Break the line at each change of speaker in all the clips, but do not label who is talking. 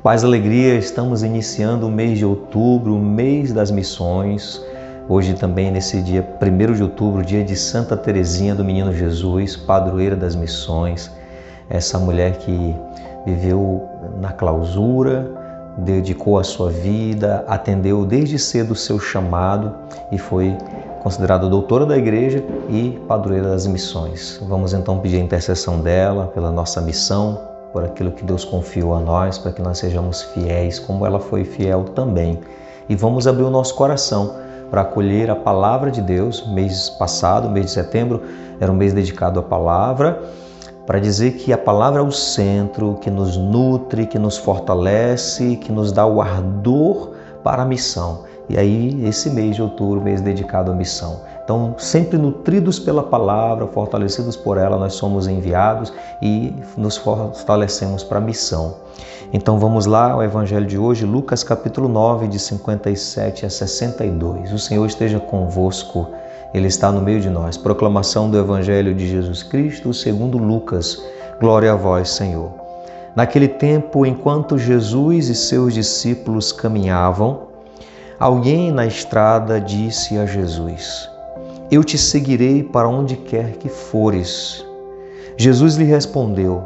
Paz e alegria, estamos iniciando o mês de outubro, o mês das missões. Hoje também nesse dia 1º de outubro, dia de Santa Teresinha do Menino Jesus, padroeira das missões. Essa mulher que viveu na clausura, dedicou a sua vida, atendeu desde cedo o seu chamado e foi considerada doutora da igreja e padroeira das missões. Vamos então pedir a intercessão dela pela nossa missão, por aquilo que Deus confiou a nós, para que nós sejamos fiéis, como ela foi fiel também. E vamos abrir o nosso coração para acolher a palavra de Deus. Mês passado, mês de setembro, era um mês dedicado à palavra, para dizer que a palavra é o centro, que nos nutre, que nos fortalece, que nos dá o ardor para a missão. E aí, esse mês de outubro, mês dedicado à missão. Então, sempre nutridos pela palavra, fortalecidos por ela, nós somos enviados e nos fortalecemos para a missão. Então, vamos lá ao Evangelho de hoje, Lucas capítulo 9, de 57 a 62. O Senhor esteja convosco, Ele está no meio de nós. Proclamação do Evangelho de Jesus Cristo, segundo Lucas. Glória a vós, Senhor. Naquele tempo, enquanto Jesus e seus discípulos caminhavam, alguém na estrada disse a Jesus: Eu te seguirei para onde quer que fores. Jesus lhe respondeu: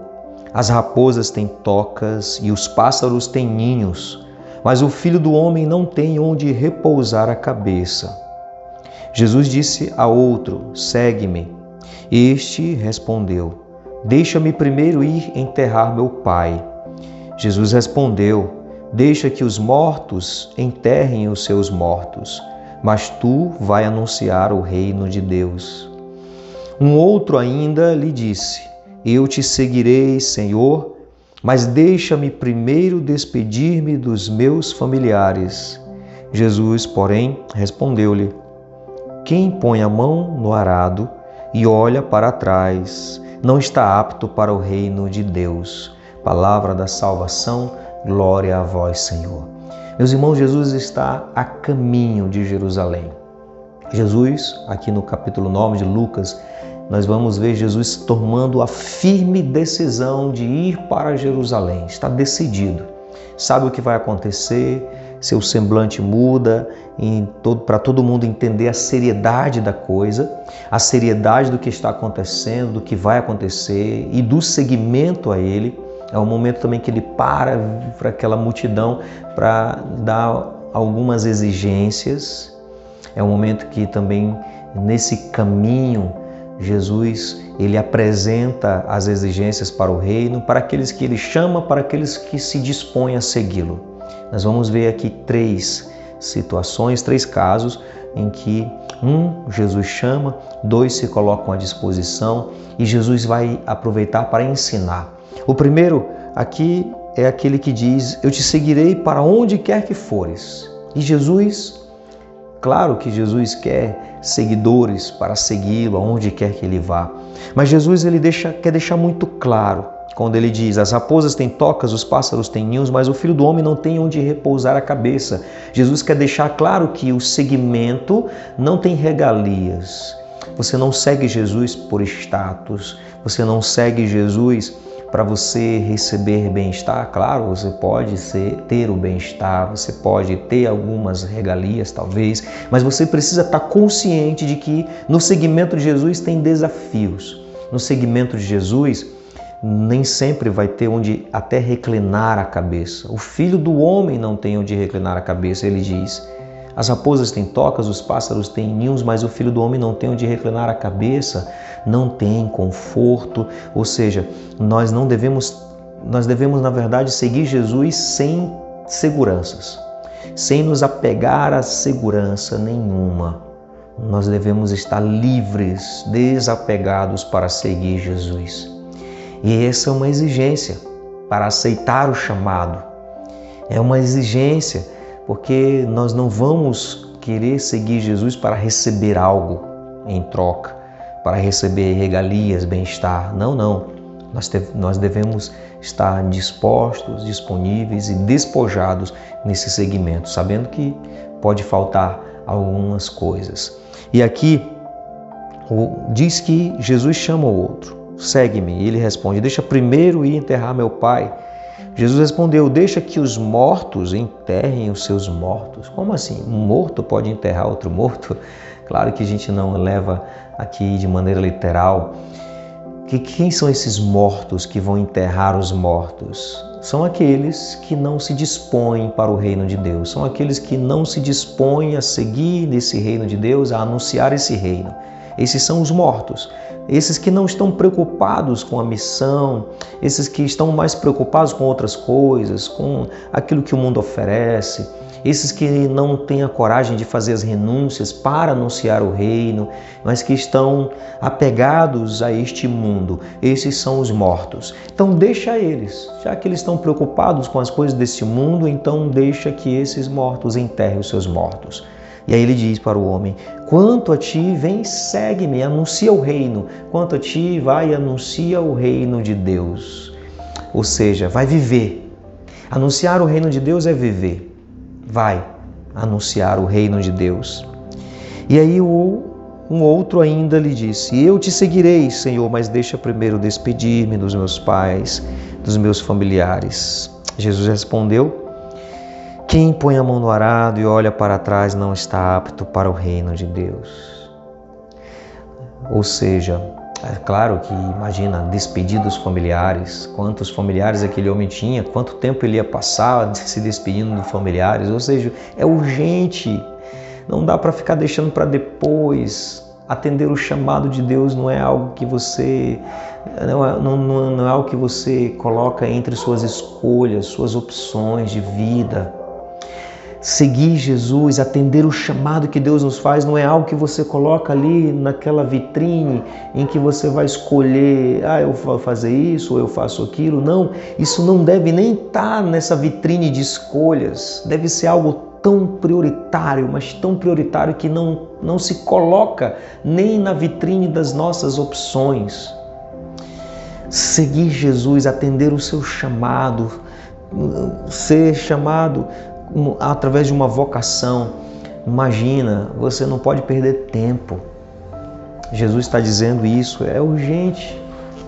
As raposas têm tocas e os pássaros têm ninhos, mas o Filho do Homem não tem onde repousar a cabeça. Jesus disse a outro: Segue-me. Este respondeu: Deixa-me primeiro ir enterrar meu pai. Jesus respondeu: Deixa que os mortos enterrem os seus mortos, mas tu vai anunciar o reino de Deus. Um outro ainda lhe disse: Eu te seguirei, Senhor, mas deixa-me primeiro despedir-me dos meus familiares. Jesus, porém, respondeu-lhe: Quem põe a mão no arado e olha para trás, não está apto para o reino de Deus. Palavra da salvação, glória a vós, Senhor. Meus irmãos, Jesus está a caminho de Jerusalém. Jesus, aqui no capítulo 9 de Lucas, nós vamos ver Jesus tomando a firme decisão de ir para Jerusalém. Está decidido. Sabe o que vai acontecer, seu semblante muda para todo mundo entender a seriedade da coisa, a seriedade do que está acontecendo, do que vai acontecer e do seguimento a Ele. É um momento também que Ele para aquela multidão para dar algumas exigências. É um momento que também nesse caminho Jesus Ele apresenta as exigências para o reino, para aqueles que Ele chama, para aqueles que se dispõem a segui-lo. Nós vamos ver aqui 3 situações, 3 casos em que Jesus chama, 2 se colocam à disposição e Jesus vai aproveitar para ensinar. O primeiro aqui é aquele que diz: Eu te seguirei para onde quer que fores. E Jesus, claro que Jesus quer seguidores para segui-lo aonde quer que ele vá. Mas Jesus quer deixar muito claro quando ele diz: As raposas têm tocas, os pássaros têm ninhos, mas o Filho do Homem não tem onde repousar a cabeça. Jesus quer deixar claro que o seguimento não tem regalias. Você não segue Jesus por status, você não segue Jesus para você receber bem-estar. Claro, você pode ter o bem-estar, você pode ter algumas regalias talvez, mas você precisa estar consciente de que no seguimento de Jesus tem desafios. No seguimento de Jesus nem sempre vai ter onde até reclinar a cabeça. O Filho do Homem não tem onde reclinar a cabeça, ele diz. As raposas têm tocas, os pássaros têm ninhos, mas o Filho do Homem não tem onde reclinar a cabeça, não tem conforto. Ou seja, nós devemos, na verdade, seguir Jesus sem seguranças, sem nos apegar a segurança nenhuma. Nós devemos estar livres, desapegados para seguir Jesus. E essa é uma exigência para aceitar o chamado. É uma exigência porque nós não vamos querer seguir Jesus para receber algo em troca, para receber regalias, bem-estar. Não, não. Nós devemos estar dispostos, disponíveis e despojados nesse segmento, sabendo que pode faltar algumas coisas. E aqui diz que Jesus chama o outro: Segue-me. E ele responde: Deixa primeiro ir enterrar meu pai. Jesus respondeu: deixa que os mortos enterrem os seus mortos. Como assim? Um morto pode enterrar outro morto? Claro que a gente não leva aqui de maneira literal. Quem são esses mortos que vão enterrar os mortos? São aqueles que não se dispõem para o reino de Deus. São aqueles que não se dispõem a seguir nesse reino de Deus, a anunciar esse reino. Esses são os mortos. Esses que não estão preocupados com a missão, esses que estão mais preocupados com outras coisas, com aquilo que o mundo oferece, esses que não têm a coragem de fazer as renúncias para anunciar o reino, mas que estão apegados a este mundo. Esses são os mortos. Então deixa eles, já que eles estão preocupados com as coisas desse mundo, então deixa que esses mortos enterrem os seus mortos. E aí ele diz para o homem: quanto a ti, vem, segue-me, anuncia o reino. Quanto a ti, vai e anuncia o reino de Deus. Ou seja, vai viver. Anunciar o reino de Deus é viver. Vai anunciar o reino de Deus. E aí um outro ainda lhe disse: eu te seguirei, Senhor, mas deixa primeiro despedir-me dos meus pais, dos meus familiares. Jesus respondeu: quem põe a mão no arado e olha para trás não está apto para o reino de Deus. Ou seja, é claro que, imagina, despedir dos familiares. Quantos familiares aquele homem tinha? Quanto tempo ele ia passar se despedindo dos familiares? Ou seja, é urgente. Não dá para ficar deixando para depois. Atender o chamado de Deus não é algo que você... Não é algo que você coloca entre suas escolhas, suas opções de vida. Seguir Jesus, atender o chamado que Deus nos faz, não é algo que você coloca ali naquela vitrine em que você vai escolher, eu vou fazer isso ou eu faço aquilo. Não, isso não deve nem estar nessa vitrine de escolhas. Deve ser algo tão prioritário, mas tão prioritário que não se coloca nem na vitrine das nossas opções. Seguir Jesus, atender o seu chamado, ser chamado através de uma vocação. Imagina, você não pode perder tempo. Jesus está dizendo isso, é urgente.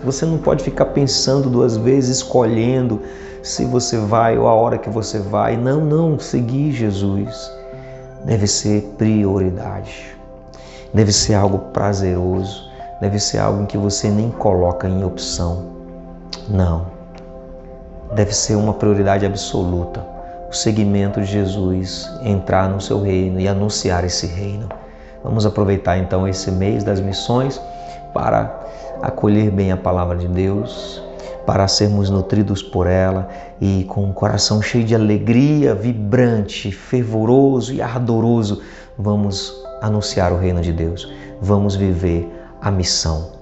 Você não pode ficar pensando duas vezes, escolhendo se você vai ou a hora que você vai. Não, seguir Jesus deve ser prioridade. Deve ser algo prazeroso, deve ser algo em que você nem coloca em opção. Não, deve ser uma prioridade absoluta. O seguimento de Jesus, entrar no seu reino e anunciar esse reino. Vamos aproveitar então esse mês das missões para acolher bem a palavra de Deus, para sermos nutridos por ela e com um coração cheio de alegria, vibrante, fervoroso e ardoroso, vamos anunciar o reino de Deus. Vamos viver a missão.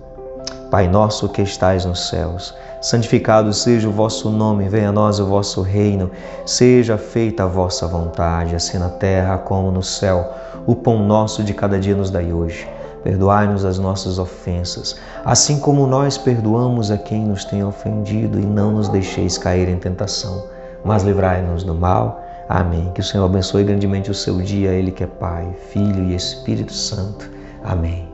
Pai nosso que estais nos céus, santificado seja o vosso nome, venha a nós o vosso reino, seja feita a vossa vontade, assim na terra como no céu. O pão nosso de cada dia nos dai hoje. Perdoai-nos as nossas ofensas, assim como nós perdoamos a quem nos tem ofendido, e não nos deixeis cair em tentação, mas livrai-nos do mal. Amém. Que o Senhor abençoe grandemente o seu dia, Ele que é Pai, Filho e Espírito Santo. Amém.